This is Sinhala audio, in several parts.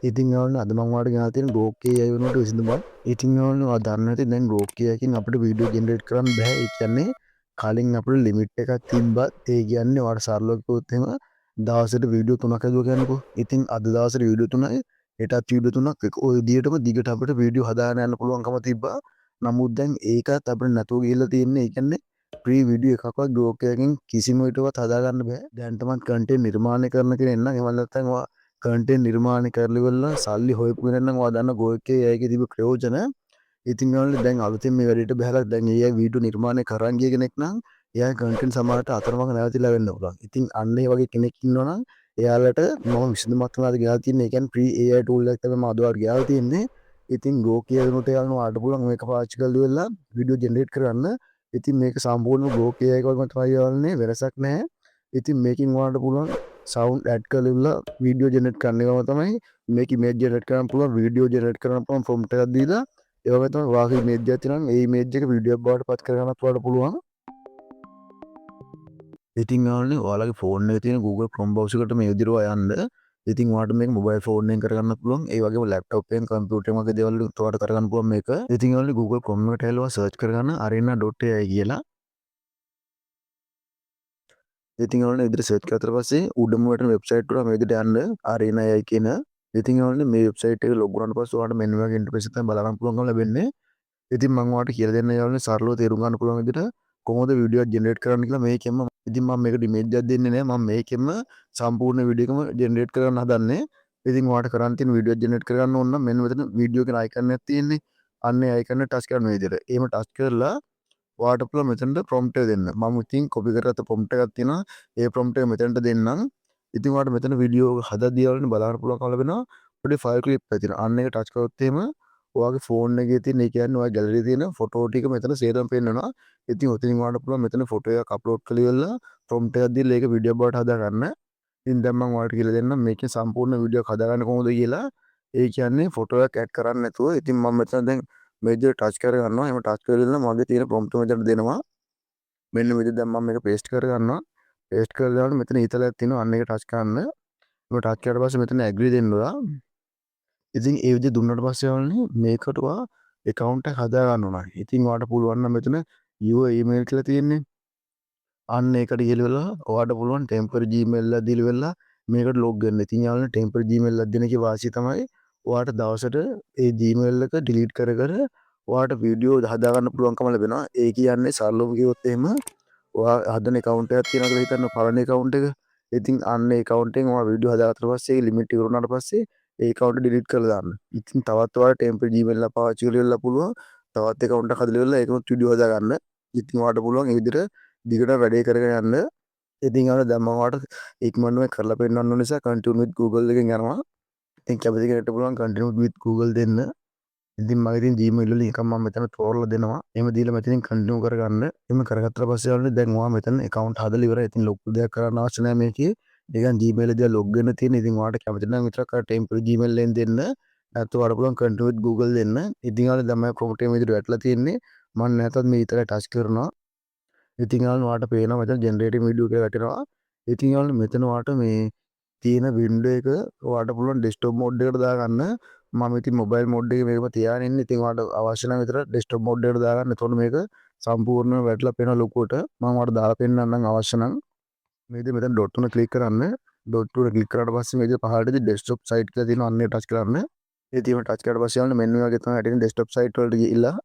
ඉතින් ඔයාලට අද මම ඔයාලට ගෙනල්ලා තියෙන Grok AI වෙනුවට විසඳුමක්. ඉතින් ඔයාලට ඔයා දන්නේ නැති දැන් Grok AI එකෙන් අපිට වීඩියෝ ජෙනරේට් කරන්න බෑ. ඒ කියන්නේ කලින් අපිට ලිමිට් එකක් තිබ්බත් ඒ කියන්නේ ඔයාලට සරලව කිව්වොත් එහෙම දවසට වීඩියෝ 3ක් හදුවා කියන්නකෝ. ඉතින් අද දවසට වීඩියෝ 3යි හෙටත් වීඩියෝ 3ක් ඔය විදිහටම දිගට අපිට වීඩියෝ හදාගෙන යන්න පුළුවන්කම තිබ්බා. නමුත් දැන් ඒකත් අපිට නැතුව ගිහිල්ලා තියෙන්නේ. ඒ කියන්නේ ෆ්‍රී වීඩියෝ එකක්වත් Grok එකකින් කිසිම විටවත් හදාගන්න බෑ. දැන් තමයි කන්ටෙන්ට් නිර්මාණය කරන කෙනෙක් නම් එහෙම නැත්නම් ඔයා කන්ටෙන්ට් නිර්මාණය කරලා ඉවරලා සල්ලි හොයපු කෙනෙක් නම් ඔයා දන්න Grok AI එකේ තිබු ප්‍රයෝජන. ඉතින් ඔයාලට දැන් අලුතින් මේ වැඩේට බහලා දැන් AI වීඩියෝ නිර්මාණය කරන් ගිය කෙනෙක් නම් එයා කන්ටෙන්ට් සමහරට අතරමඟ නැවතිලා වෙන්න පුළුවන්. ඉතින් අන්න ඒ වගේ කෙනෙක් ඉන්නවා නම් එයාලට මම විසඳුමක් තමයි අද ගෙනල්ලා තියෙන්නේ. ඒ කියන්නේ ෆ්‍රී AI ටූල් එකක් තමයි මම අද ඔයාලට ගෙනල්ලා තියෙන්නේ. ඉතින් Grok AI වෙනුවට එයාලට ඔයාලට පුළුවන් මේක පාවිච්චි කරලා ඉවරලා වීඩියෝ ජෙනරේට් කරන්න. ඉතින් මේක සම්පූර්ණයෙන්ම Grok AI එක වගේම තමයි ඔයාලනේ වෙනසක් නැහැ. ඉතින් මේකෙන් ඔයාලට පුළුවන් සවුන්ඩ් ඇඩ් කරලා ඉවරලා වීඩියෝ ජෙනරේට් කරන්න එකම තමයි මේක ඉමේජ් ජෙනරේට් කරන්න පුළුවන් වීඩියෝ ජෙනරේට් කරන්න පුළුවන් ප්‍රොම්ප්ට් එකක් දීලා ඒ වගේ තමයි ඔයාගේ ඉමේජ් එකක් තියෙනවා නම් ඒ ඉමේජ් එක වීඩියෝ එකක් බවට පත් කරගන්නත් ඔයාලට පුළුවන්. ඉතින් ඔයාලගේ ෆෝන් එකේ තියෙන Google Chrome browser එකට මේ විදිහට යන්න. ඉතින් ඔයාලට මේක මොබයිල් ෆෝන් එකෙන් කරගන්න පුළුවන්. ඒ වගේම ලැප්ටොප් එකෙන් කම්පියුටර් එකෙන් වගේ දේවල් ඔයාලට කරගන්න පුළුවන් මේක. ඉතින් ඔයාලගේ Google Chrome එකට ඇවිල්ලා සර්ච් කරගන්න arena.ai කියලා. ඉතින් ඔයාලට විදිහට සර්ච් කරලා පස්සේ උඩම වටන වෙබ්සයිට් එකට මේ විදිහට යන්න arena.ai කියන. ඉතින් ඔයාලට මේ වෙබ්සයිට් එක ලොග් වුණාට පස්සේ ඔයාලට මෙන්න මේ වගේ ඉන්ටර්ෆේස් එකක් තමයි බලා ගන්න පුළුවන්කම ලැබෙන්නේ. ඉතින් මම ඔයාලට කියලා දෙන්න යාළුවනේ සරලව තේරුම් ගන්න පුළුවන් විදිහට කොහොමද වීඩියෝ එකක් ජෙනරේට් කරන්න කියලා මේකෙන්ම ඉතින් මම මේකට ඉමේජ් එකක් දෙන්නේ නැහැ මම මේකෙන්ම සම්පූර්ණ වීඩියෝ එකම ජෙනරේට් කරන්න හදන්නේ. ඉතින් ඔයාලට කරන්න තියෙන වීඩියෝ එක ජෙනරේට් කරගන්න ඕන නම් මෙන්න මෙතන වීඩියෝ කියන අයිකන් එකක් තියෙන්නේ. අන්න ඒ අයිකන් එක ටච් කරන මේ විදිහට. එහෙම ටච් කරලා ඔයාලට පුළුවන් මෙතනට ප්‍රොම්ප්ට් එක දෙන්න. මම ඉතින් කොපි කරගත්ත ප්‍රොම්ප්ට් එකක් තියෙනවා. ඒ ප්‍රොම්ප්ට් එක මෙතනට දෙන්නම්. ඉතින් ඔයාලට මෙතන වීඩියෝ හදද්දී වලින් බලන්න පුළුවන්කම ලැබෙනවා. පොඩි ෆයිල් ක්ලිප් එකක් තියෙනවා. අන්න ඒක ටච් කරොත් එහෙම ඔයාගේ ෆෝන් එකේ තියෙන ඒ කියන්නේ ඔයාගේ ගැලරියේ තියෙන ෆොටෝ ටික මෙතන සේරම පෙන්නනවා. ඉතින් ඔතනින් ඔයාලට පුළුවන් මෙතන ෆොටෝ එකක් අප්ලෝඩ් කරලා ඉවරලා ප්‍රොම්ප්ට් එකක් දීලා ඒක වීඩියෝ බවට හදාගන්න. ඉතින් දැන් මම ඔයාලට කියලා දෙන්නම් මේකේ සම්පූර්ණ වීඩියෝ එකක් හදාගන්න කොහොමද කියලා. ඒ කියන්නේ ෆොටෝ එකක් ඇඩ් කරන්නේ නැතුව. ඉතින් මම මෙතන දැන් මේ විදිහට ටච් කරගන්නවා. එහෙම ටච් කරලා මගේ තියෙන ප්‍රොම්ප්ට් එක මෙතන දෙනවා. මෙන්න මේ විදිහට දැන් මම මේක පේස්ට් කරගන්නවා. පේස්ට් කරලා දාලා මෙතන ඊතලයක් තියෙනවා. අන්න ඒක ටච් කරන්න. ඒක ටච් කරලා පස්සේ මෙතන ඇග්‍රී දෙන්න ඕන. ඉතින් ඒ විදිහට දුන්නාට පස්සේ වළනේ මේකට ඔයා account එක හදා ගන්න ඕන. ඉතින් ඔයාලට පුළුවන් නම් මෙතන your email කියලා තියෙන්නේ. අන්න ඒකට ගිහලා ඔයාලට පුළුවන් temporary gmail එක දීලා වෙලා මේකට log වෙන්න. ඉතින් යාළුවනේ temporary gmail එකක් දෙන එකේ වාසිය තමයි ඔයාලට දවසට ඒ gmail එක delete කර කර ඔයාලට වීඩියෝ හදා ගන්න පුළුවන්කම ලැබෙනවා. ඒ කියන්නේ සරලවම කිව්වොත් එහෙම ඔයා හදන account එකක් තියෙනවා කියලා හිතන්න පරණ account එක. ඉතින් අන්න ඒ account එකෙන් ඔයා වීඩියෝ හදාගත්තට පස්සේ ඒ limit ඉවර වුණාට පස්සේ ඒ account එක delete කරලා දාන්න. ඉතින් තවත් ඔයාලට temporary gmail එක පාවිච්චි කරලා පුළුවන්. තවත් account එකක් හදලා ඉවරලා ඒකෙත් වීඩියෝ හදා ගන්න. ඉතින් ඔයාලට පුළුවන් ඒ විදිහට දිගට වැඩේ කරගෙන යන්න. ඉතින් යාළුවා දැන් මම ඔයාලට ඉක්මනටම කරලා පෙන්නන්න ඕන නිසා continue with Google එකෙන් යනවා. ඉතින් කැමති කෙනෙක්ට පුළුවන් continue with Google දෙන්න. ඉතින් මගේ තියෙන Gmail වලින් එකක් මම මෙතන තෝරලා දෙනවා. එහෙම දීලා මෙතනින් continue කරගන්න. එහෙම කරගත්තට පස්සේ යාළුවනේ දැන් ඔයා මෙතන account හදලා ඉවරයි. ඉතින් ලොකු දෙයක් කරන්න අවශ්‍ය නැහැ මේකේ. නිකන් Gmail එකේ log වෙන්න තියෙන. ඉතින් ඔයාලට කැමති නම් විතරක් අර temporary Gmail එකෙන් දෙන්න. නැත්නම් ඔයාලට පුළුවන් continue with Google දෙන්න. ඉතින් යාළුවා දැන් මම prompt එක විදිහට වැටලා තියෙන්නේ. මම නැතත් මේ විතරයි touch කරනවා. ඉතින් ඔයාලට පේනවා මෙතන ජෙනරේටින් වීඩියෝ කියලා වැටෙනවා. ඉතින් ඔයාලට මෙතන ඔයාලට මේ තියෙන වින්ඩෝ එක ඔයාලට පුළුවන් ඩෙස්ක්ටොප් මෝඩ් එකට දාගන්න. මම ඉතින් මොබයිල් මෝඩ් එකේ මේකම තියාගෙන ඉන්නේ. ඉතින් ඔයාලට අවශ්‍ය නම් විතර ඩෙස්ක්ටොප් මෝඩ් එකට දාගන්න. එතකොට මේක සම්පූර්ණයෙන්ම වැටලා පේන ලොකුවට මම ඔයාලට දාලා පෙන්නන්නම් අවශ්‍ය නම්. මේ විදිහට මෙතන ඩොට් තුන ක්ලික් කරන්න. ඩොට් තුන ක්ලික් කරාට පස්සේ මේ විදිහට පහළටදී ඩෙස්ක්ටොප් සයිට් කියලා තියෙනවා. අන්න ඒක ටච් කරන්න. ඒ තියෙන ටච් කරාට පස්සේ ඔයාලට මෙන්න මේ වගේ තමයි හැදෙන්නේ ඩෙස්ක්ටොප් සයිට් වලට ගිහිල්ලා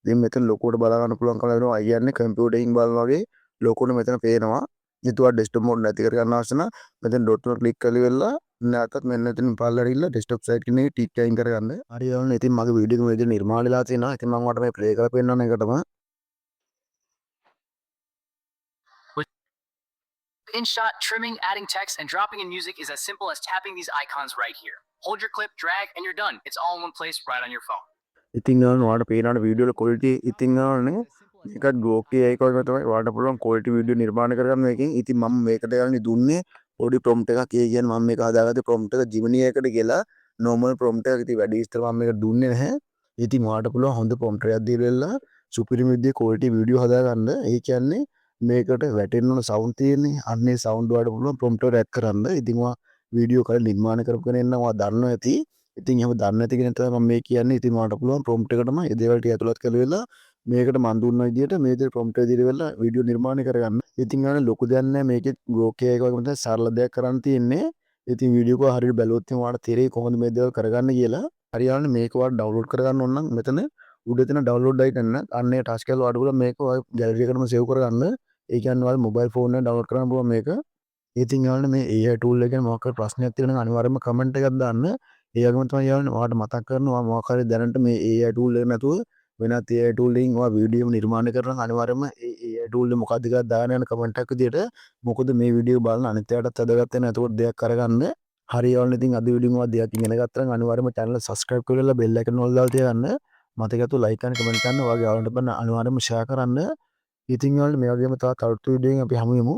ඉතින් මෙතන ලොකුවට බලා ගන්න පුළුවන්කම ලැබෙනවා. කියන්නේ කම්පියුටර් එකකින් බලනවා වගේ ලොකුවට මෙතන පේනවා. ඉතින් ඔයා ඩෙස්ක්ටොප් මෝඩ් නැති කර ගන්න අවශ්‍ය නම් මෙතන ඩොට් එක ක්ලික් කරලා ඉවරලා නැවතත් මෙන්න මෙතන පල්ලට ගිහලා ඩෙස්ක්ටොප් සයිට් කෙනේ ටික් අයින් කරගන්න. හරි යාළුවනේ ඉතින් මගේ වීඩියෝ එක මේ විදිහට නිර්මාණය වෙලා තියෙනවා. ඉතින් මම ඔයාලට මේ ප්ලේ කරලා පෙන්නන්න එකටම InShot, trimming, adding text, and dropping in music is as simple as tapping these icons right here. Hold your clip, drag, and you're done. It's all in one place right on your phone. ඉතින් ඔයාලට පේනවනේ වීඩියෝ වල quality ඉතින් යාළුවනේ මේකත් Grok AI එක වගේ තමයි. ඔයාලට පුළුවන් quality වීඩියෝ නිර්මාණය කරගන්න මේකෙන්. ඉතින් මම මේකට යාළුවනේ දුන්නේ පොඩි prompt එකක්. ඒ කියන්නේ මම මේක හදාගත්තේ prompt එක Gemini එකකට කියලා normal prompt එකක්. ඉතින් වැඩි විස්තර මම මේක දුන්නේ නැහැ. ඉතින් ඔයාලට පුළුවන් හොඳ prompt එකක් දීලා සුපිරිම විදිහේ quality වීඩියෝ හදාගන්න. ඒ කියන්නේ මේකට වැටෙන්න ඕන සවුන්ඩ් තියෙන්නේ. අන්නේ සවුන්ඩ් වලට පුළුවන් prompt එකට ඇඩ් කරන්න. ඉතින් ඔයා වීඩියෝ කරලා නිර්මාණය කරපු කෙනෙක් නම් ඔයා දන්නවා ඇති. ඉතින් එහෙම දන්නේ නැති කෙනෙක් තමයි මම මේ කියන්නේ. ඉතින් ඔයාලට පුළුවන් prompt එකටම ඒ දේවල් ටික ඇතුළත් කරලා මේකට මන් දුන්න විදියට මේ විදිහට prompt එක දීලා වෙලා වීඩියෝ නිර්මාණය කරගන්න. ඉතින් ඔයාලා ලොකු දෙයක් නැහැ මේකේ ගෝකේ එක වගේ මත සරල දෙයක් කරන්න තියෙන්නේ. ඉතින් වීඩියෝ එක හරියට බැලුවොත් එහෙනම් ඔයාලට තේරෙයි කොහොමද මේ දේවල් කරගන්න කියලා. හරියන්නේ මේක ඔයාලා ඩවුන්ලෝඩ් කරගන්න ඕන නම් මෙතන උඩ තියෙන ඩවුන්ලෝඩ් අයිකන් එක අන්න ඒ ටච් කරලා ඔයාලට පුළුවන් මේක ඔය ගැලරි එකටම සේව් කරගන්න. ඒ කියන්නේ ඔයාලා මොබයිල් ෆෝන් එකෙන් ඩවුන්ලෝඩ් කරන්න පුළුවන් මේක. ඉතින් ඔයාලට මේ AI tool එක ගැන මොකක් හරි ප්‍රශ්නයක් තියෙනවා නම් අනිවාර්යයෙන්ම කමෙන්ට් එකක් දාන්න. ඒ වගේම තමයි යාළුවනේ ඔයාලට මතක් කරනවා මොකක් හරි දැනට මේ AI tool එක නැතුව වෙනත් AI tool එකකින් ඔයා වීඩියෝ නිර්මාණය කරනවා නම් අනිවාර්යයෙන්ම ඒ AI tool එක මොකක්ද කියලා දාගෙන යන කමෙන්ට් එකක් විදියට. මොකද මේ වීඩියෝ බලන අනිත් අයටත් වැදගත් වෙනවා. එතකොට දෙයක් කරගන්න. හරි යාළුවනේ ඉතින් අද වීඩියෝ මොකක්ද දෙයක් ඉගෙන ගත්තා නම් අනිවාර්යයෙන්ම channel subscribe කරලා bell icon වල දාලා තියාගන්න. මතකතු like කරන්න කමෙන්ට් කරන්න ඔයාගේ යාළුවන්ට බලන්න අනිවාර්යයෙන්ම share කරන්න. ඉතින් යාළුවනේ මේ වගේම තවත් අලුත් වීඩියෝ එකකින් අපි හමු වෙමු.